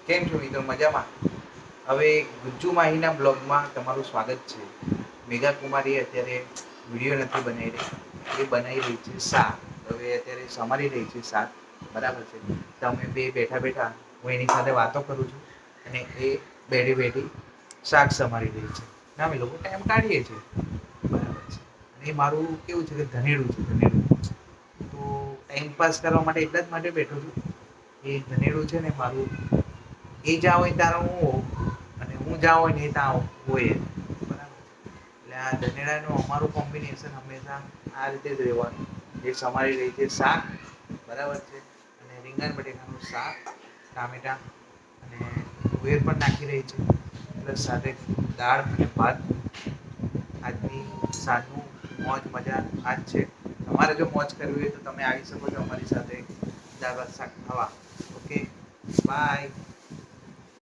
કેમ છો મિત્રો? મજામાં? હવે ગુજ્જુ માહીના બ્લોગમાં તમારું સ્વાગત છે. મેઘા કુમારી અત્યારે વિડીયો નથી બનાવી રહી, એ બનાવી રહી છે શાક. હવે અત્યારે સમારી રહી છે શાક, બરાબર છે. તો અમે બે બેઠા બેઠા હું એની સાથે વાતો કરું છું અને એ બેઠી બેઠી શાક સમારી રહી છે. અમે લોકો ટાઈમ કાઢીએ છીએ, બરાબર છે. અને એ મારું કેવું છે કે ધનેડું છે, ધનેડું. તો ટાઈમ પાસ કરવા માટે એટલા જ માટે બેઠો છું. એ ધનેડું છે ને મારું, એ જ્યાં હોય ત્યારે હું હોઉં અને હું જ્યાં હોય ને એ ત્યાં હોય એ, બરાબર છે. એટલે આ ધનેડાનું અમારું કોમ્બિનેશન હંમેશા આ રીતે જ રહેવાનું. એ સમારી રહી છે શાક, બરાબર છે. અને રીંગણ બટેકાનું શાક, ટામેટા અને તુવેર પણ નાખી રહી છે. પ્લસ સાથે દાળ અને ભાત. આજની સાંજનું મોજ મજા આ જ છે. તમારે જો મોજ કરવી હોય તો તમે આવી શકો છો અમારી સાથે દાળ ભાત શાક ખાવા. Okay, by.